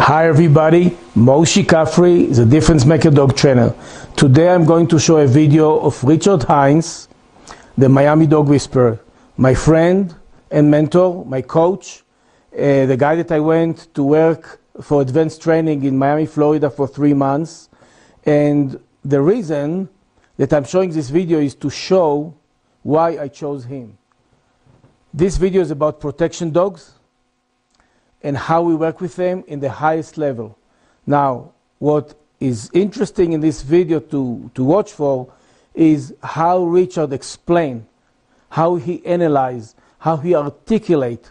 Hi everybody, Moshe Kafri, the Difference Maker Dog Trainer. Today I'm going to show a video of Richard Heinz, the Miami Dog Whisperer, my friend and mentor, my coach, the guy that I went to work for advanced training in Miami, Florida for 3 months. And the reason that I'm showing this video is to show why I chose him. This video is about protection dogs and how we work with them in the highest level. Now, what is interesting in this video to watch for is how Richard explained, how he analyzed, how he articulate,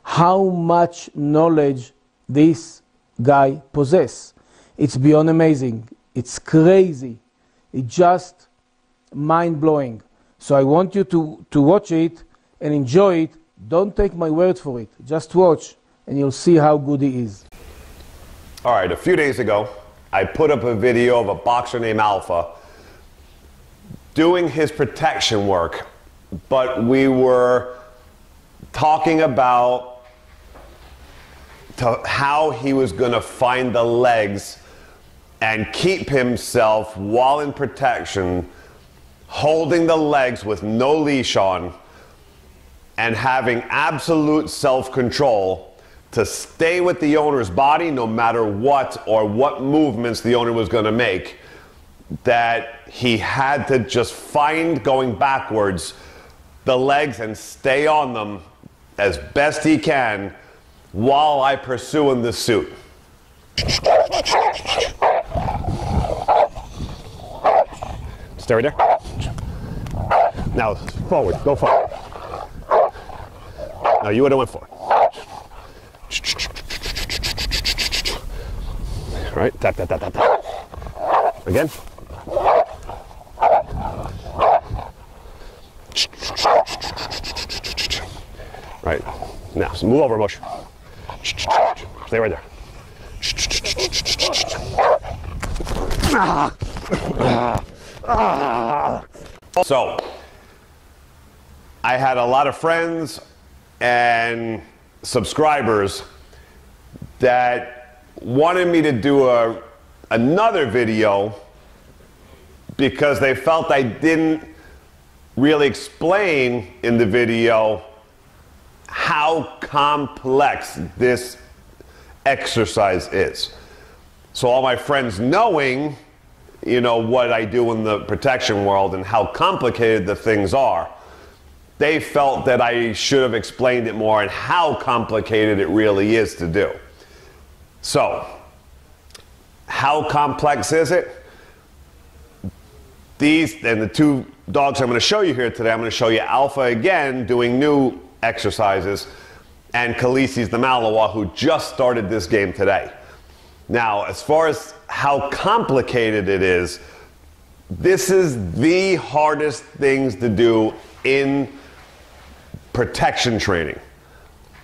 how much knowledge this guy possesses. It's beyond amazing. It's crazy. It's just mind-blowing. So I want you to watch it and enjoy it. Don't take my word for it. Just watch, and you'll see how good he is. All right, a few days ago, I put up a video of a boxer named Alpha doing his protection work, but we were talking about how he was going to find the legs and keep himself while in protection, holding the legs with no leash on and having absolute self-control to stay with the owner's body no matter what or what movements the owner was going to make, that he had to just find, going backwards, the legs and stay on them as best he can while I pursue in the suit. Stay right there. Now forward, go forward. Now you would have went forward. Right, tap, tap, tap, tap, tap. Again. Right, now, so move over, Moshe. Stay right there. So, I had a lot of friends and subscribers that wanted me to do another video because they felt I didn't really explain in the video how complex this exercise is. So all my friends, knowing, you know, what I do in the protection world and how complicated the things are, they felt that I should have explained it more and how complicated it really is to do. So, how complex is it? These, and the two dogs I'm going to show you here today, I'm going to show you Alpha again doing new exercises, and Khaleesi's the Malinois, who just started this game today. Now, as far as how complicated it is, this is the hardest things to do in protection training,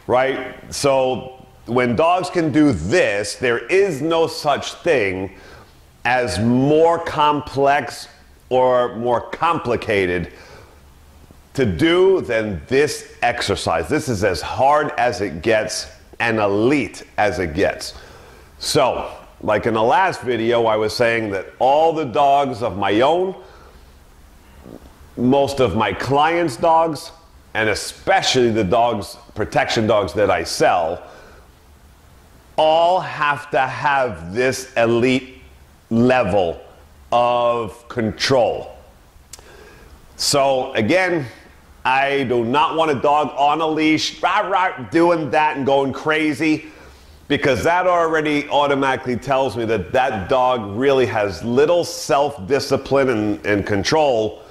right? So when dogs can do this, there is no such thing as more complex or more complicated to do than this exercise. This is as hard as it gets and elite as it gets. So, like in the last video, I was saying that all the dogs of my own, most of my clients' dogs, and especially the dogs, protection dogs that I sell, all have to have this elite level of control. So again, I do not want a dog on a leash, doing that and going crazy, because that already automatically tells me that that dog really has little self-discipline and control.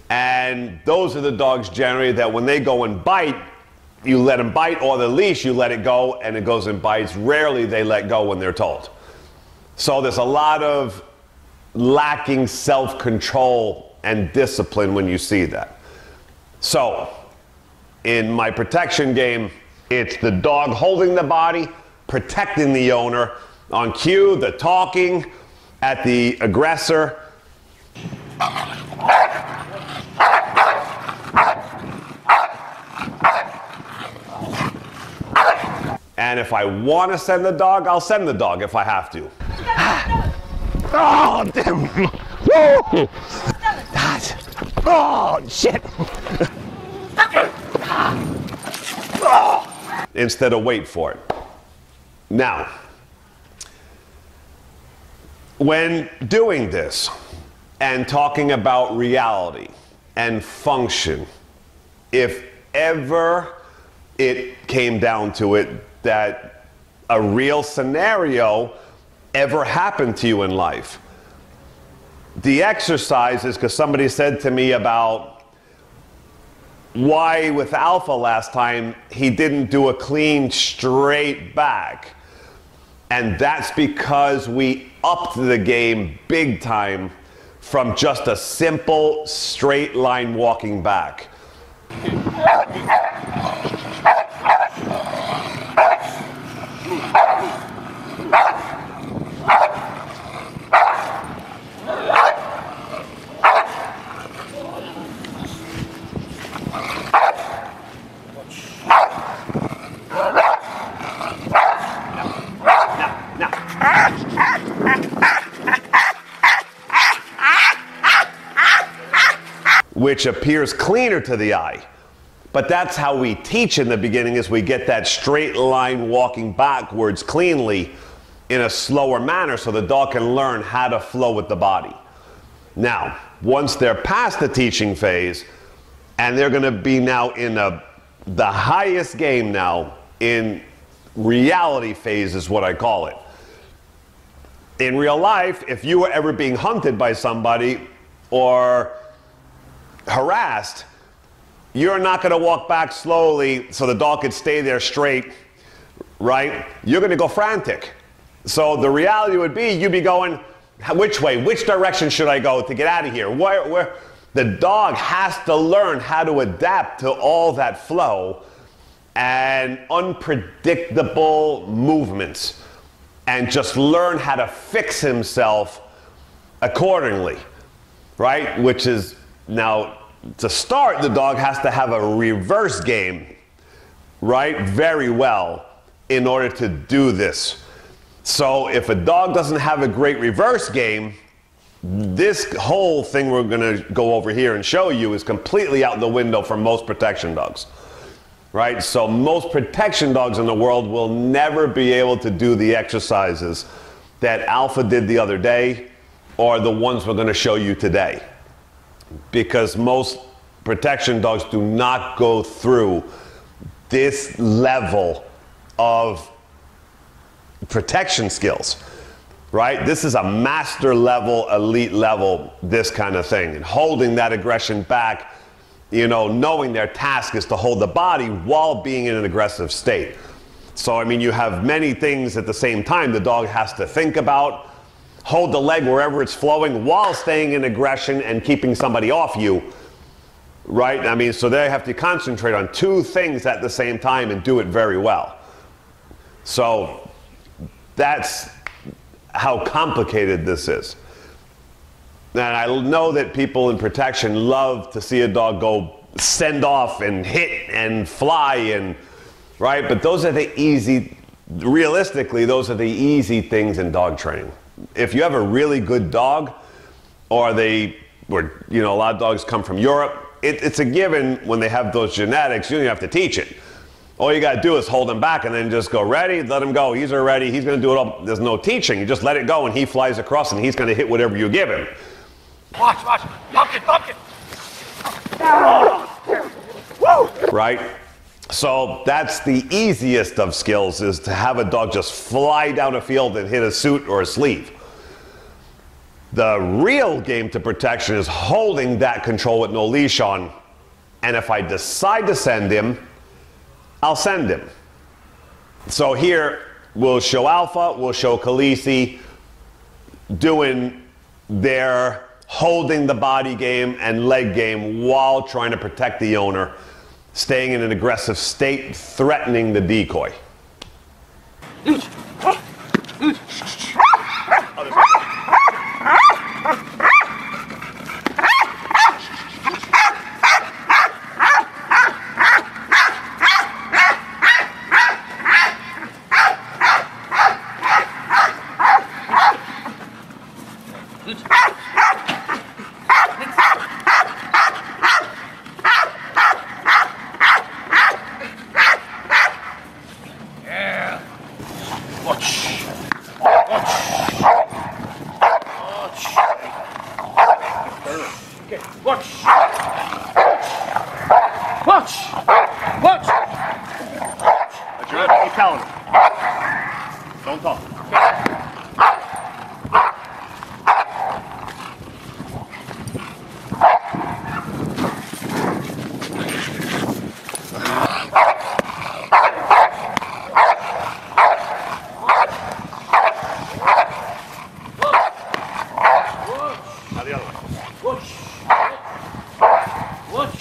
And those are the dogs generally that when they go and bite, you let them bite, or the leash, you let it go and it goes and bites. Rarely they let go when they're told. So there's a lot of lacking self-control and discipline when you see that. So in my protection game, it's the dog holding the body, protecting the owner, on cue, the talking, at the aggressor. And if I want to send the dog, I'll send the dog if I have to. Oh, damn. Whoa. Oh, shit. Instead of wait for it. Now, when doing this and talking about reality and function, if ever it came down to it that a real scenario ever happened to you in life, the exercises, because somebody said to me about why with Alpha last time he didn't do a clean straight back. And that's because we upped the game big time from just a simple straight line walking back. Which appears cleaner to the eye. But that's how we teach in the beginning, is we get that straight line walking backwards cleanly in a slower manner so the dog can learn how to flow with the body. Now, once they're past the teaching phase and they're going to be now in the highest game now, in reality phase is what I call it. In real life, if you were ever being hunted by somebody or harassed, you're not going to walk back slowly so the dog could stay there straight, right? You're going to go frantic. So the reality would be you'd be going, which way? Which direction should I go to get out of here? Where? The dog has to learn how to adapt to all that flow and unpredictable movements and just learn how to fix himself accordingly, right? Which is, now, to start, the dog has to have a reverse game, right, very well in order to do this. So if a dog doesn't have a great reverse game, this whole thing we're going to go over here and show you is completely out the window for most protection dogs, right? So most protection dogs in the world will never be able to do the exercises that Alpha did the other day or the ones we're going to show you today. Because most protection dogs do not go through this level of protection skills, right? This is a master level, elite level, this kind of thing. And holding that aggression back, you know, knowing their task is to hold the body while being in an aggressive state. So, I mean, you have many things at the same time the dog has to think about. Hold the leg wherever it's flowing while staying in aggression and keeping somebody off you, right? I mean, so they have to concentrate on two things at the same time and do it very well. So that's how complicated this is. And I know that people in protection love to see a dog go send off and hit and fly and, right? But those are the easy, realistically, those are the easy things in dog training. If you have a really good dog, or you know, a lot of dogs come from Europe, it's a given when they have those genetics, you don't have to teach it. All you got to do is hold him back and then just go, ready, let him go. He's already, he's going to do it all. There's no teaching. You just let it go and he flies across and he's going to hit whatever you give him. Watch, pumpkin. Right? So that's the easiest of skills, is to have a dog just fly down a field and hit a suit or a sleeve. The real game to protection is holding that control with no leash on. And if I decide to send him, I'll send him. So here we'll show Alpha, we'll show Khaleesi doing their holding the body game and leg game while trying to protect the owner, staying in an aggressive state, threatening the decoy. Watch. Watch. Okay. Watch. Watch. Watch. That's your keep telling him. Don't talk. Now the other way. Watch. Watch.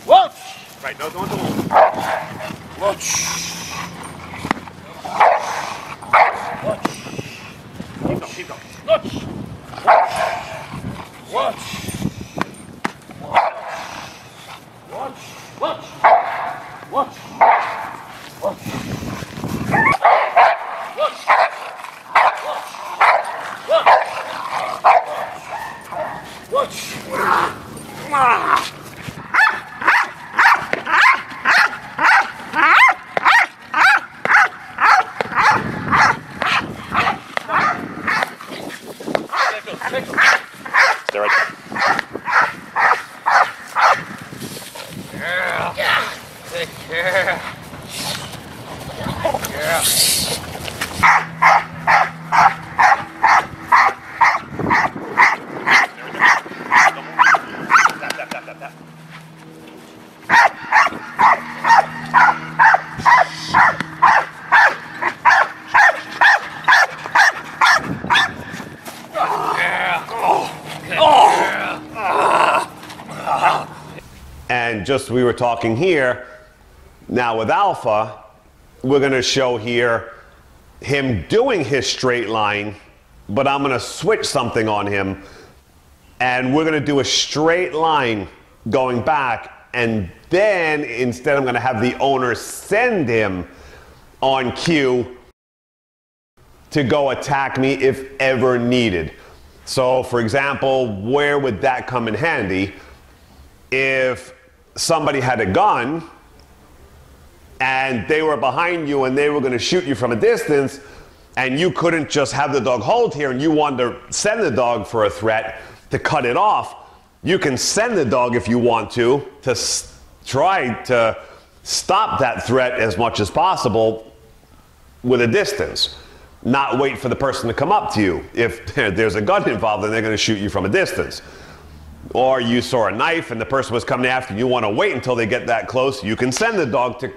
Watch. Right, no, don't do it. Watch. Watch. Keep going. Watch. Watch. Watch. Watch. Watch. Watch. Watch. Stay right there. Yeah. Take care. Yeah. And just we were talking here, now with Alpha, we're going to show here him doing his straight line, but I'm going to switch something on him, and we're going to do a straight line going back, and then instead I'm going to have the owner send him on cue to go attack me if ever needed. So for example, where would that come in handy? If somebody had a gun and they were behind you and they were going to shoot you from a distance, and you couldn't just have the dog hold here and you wanted to send the dog for a threat to cut it off, you can send the dog if you want to try to stop that threat as much as possible with a distance. Not wait for the person to come up to you. If there's a gun involved, then they're going to shoot you from a distance. Or you saw a knife and the person was coming after you, you want to wait until they get that close, you can send the dog to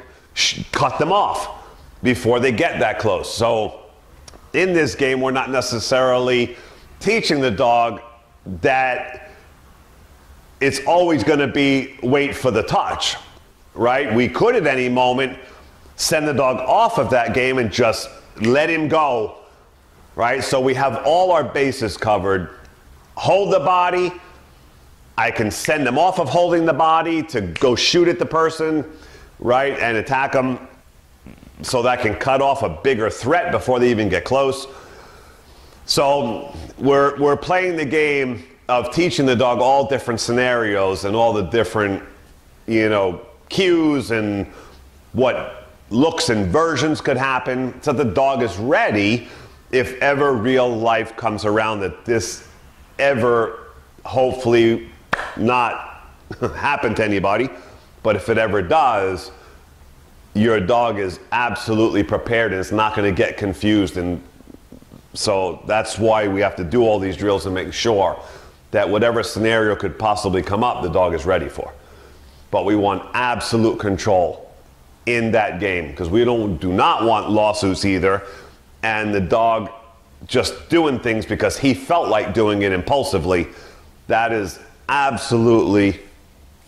cut them off before they get that close. So in this game, we're not necessarily teaching the dog that it's always going to be wait for the touch, right? We could at any moment send the dog off of that game and just let him go, right? So we have all our bases covered. Hold the body. I can send them off of holding the body to go shoot at the person, right, and attack them, so that can cut off a bigger threat before they even get close. So we're playing the game of teaching the dog all different scenarios and all the different, cues and what looks and versions could happen, so the dog is ready if ever real life comes around, that this ever hopefully not happen to anybody, but if it ever does, your dog is absolutely prepared and it's not going to get confused. And so that's why we have to do all these drills and make sure that whatever scenario could possibly come up, the dog is ready for. But we want absolute control in that game, because we do not want lawsuits either, and the dog just doing things because he felt like doing it impulsively. That is absolutely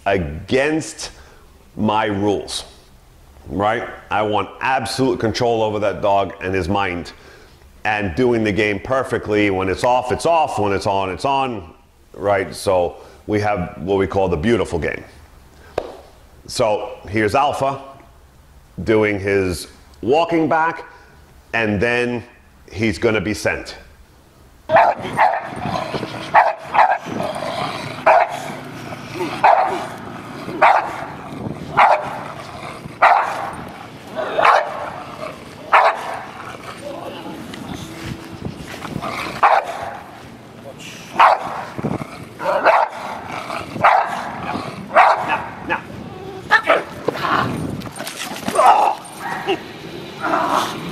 against my rules, right? I want absolute control over that dog and his mind, and doing the game perfectly. When it's off, it's off. When it's on, right? So we have what we call the beautiful game. So here's Alpha doing his walking back, and then he's going to be sent.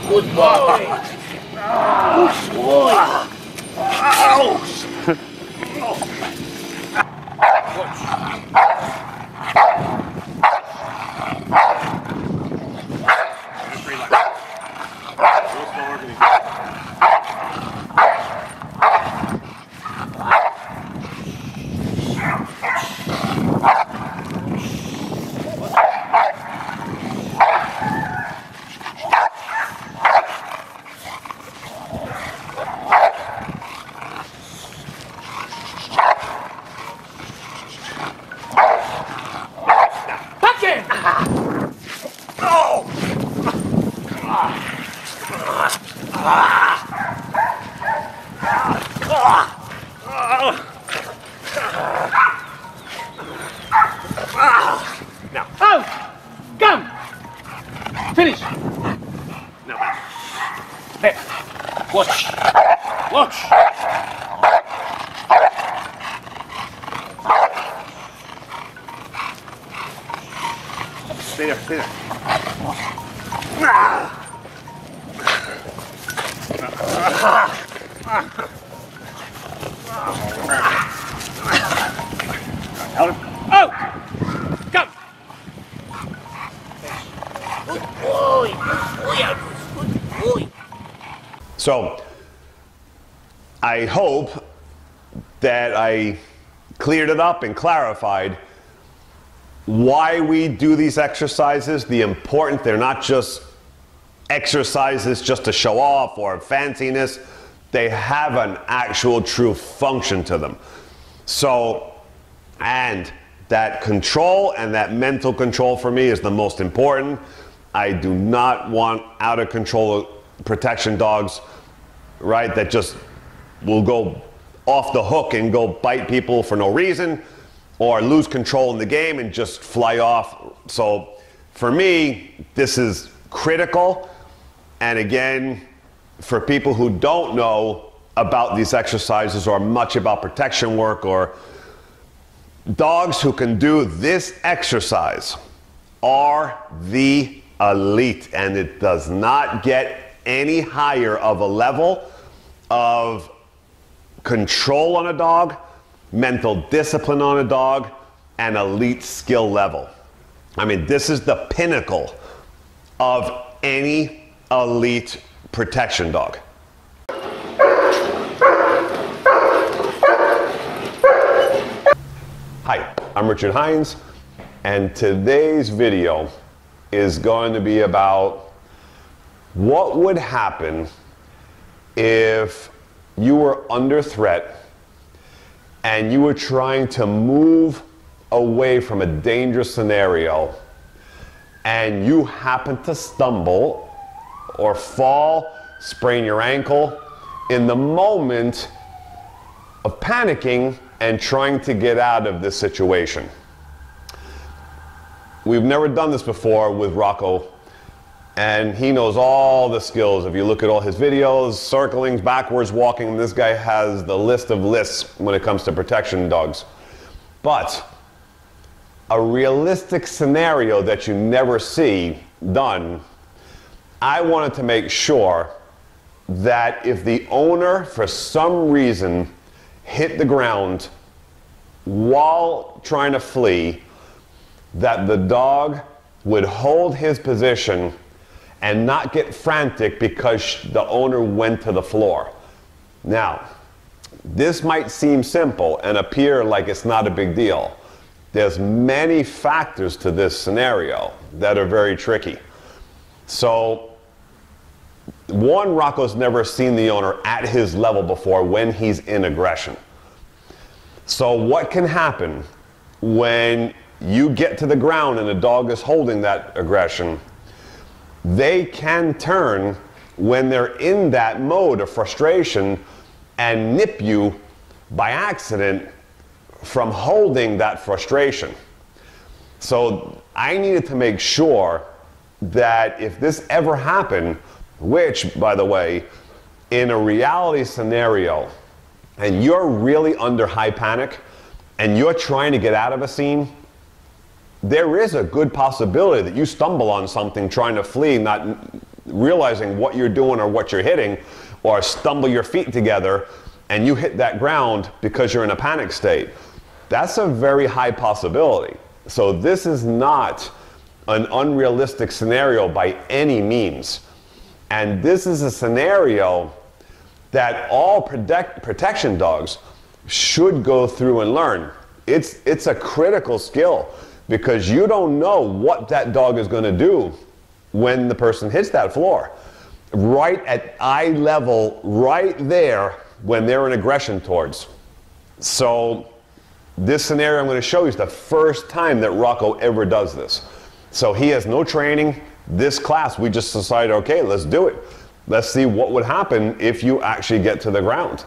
Good boy. Good boy. Ouch. Now. Out! Come! Finish! Now back. Hey, watch. Watch. Stay there, stay there. Out. Out! Come! Good boy. Good boy, Albus. Good boy. So, I hope that I cleared it up and clarified why we do these exercises, they're not just exercises just to show off or fanciness, they have an actual true function to them. So, and that control and that mental control for me is the most important. I do not want out of control protection dogs, right, that just will go off the hook and go bite people for no reason, or lose control in the game and just fly off. So for me, this is critical. And again, for people who don't know about these exercises or much about protection work, or dogs who can do this exercise are the elite, and it does not get any higher of a level of control on a dog, mental discipline on a dog, and elite skill level. I mean, this is the pinnacle of any elite protection dog. Hi, I'm Richard Heinz, and today's video is going to be about what would happen if you were under threat and you were trying to move away from a dangerous scenario and you happen to stumble or fall, sprain your ankle in the moment of panicking and trying to get out of this situation. We've never done this before with Rocco, and he knows all the skills. If you look at all his videos, circling, backwards walking, this guy has the list of lists when it comes to protection dogs. But a realistic scenario that you never see done, I wanted to make sure that if the owner, for some reason, hit the ground while trying to flee, that the dog would hold his position and not get frantic because the owner went to the floor. Now, this might seem simple and appear like it's not a big deal. There's many factors to this scenario that are very tricky. So, one, Rocco's never seen the owner at his level before when he's in aggression. So what can happen when you get to the ground and the dog is holding that aggression? They can turn when they're in that mode of frustration and nip you by accident from holding that frustration. So I needed to make sure that if this ever happened, which, by the way, in a reality scenario, and you're really under high panic, and you're trying to get out of a scene, there is a good possibility that you stumble on something trying to flee, not realizing what you're doing or what you're hitting, or stumble your feet together and you hit that ground because you're in a panic state. That's a very high possibility. So this is not an unrealistic scenario by any means. And this is a scenario that all protection dogs should go through and learn. It's a critical skill, because you don't know what that dog is going to do when the person hits that floor. Right at eye level, right there, when they're in aggression towards. So this scenario I'm going to show you is the first time that Rocco ever does this. So he has no training. This class, we just decided, okay, let's do it. Let's see what would happen if you actually get to the ground.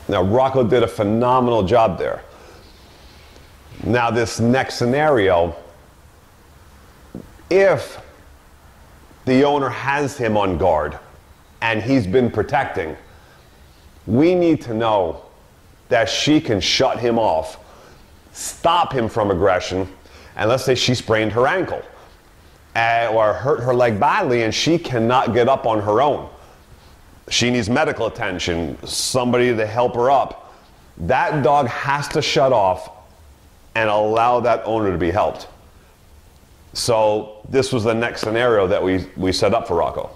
Now, Rocco did a phenomenal job there. Now, this next scenario, if the owner has him on guard and he's been protecting, we need to know that she can shut him off, stop him from aggression, and let's say she sprained her ankle or hurt her leg badly and she cannot get up on her own. She needs medical attention, somebody to help her up. That dog has to shut off and allow that owner to be helped. So this was the next scenario that we set up for Rocco.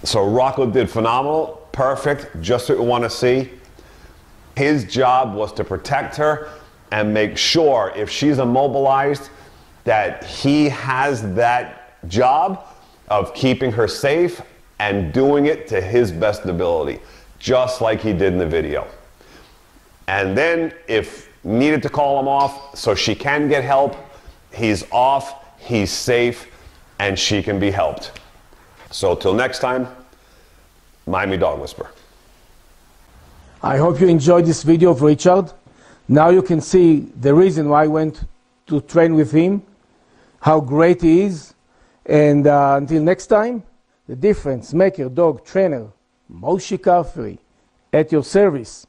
So Rocco did phenomenal, perfect, just what we want to see. His job was to protect her and make sure if she's immobilized that he has that job of keeping her safe and doing it to his best ability, just like he did in the video. And then if needed to call him off so she can get help, he's off, he's safe, and she can be helped. So till next time, Miami Dog Whisperer. I hope you enjoyed this video of Richard. Now you can see the reason why I went to train with him, how great he is. And until next time, the difference maker, dog trainer, Moshe Kafri, at your service.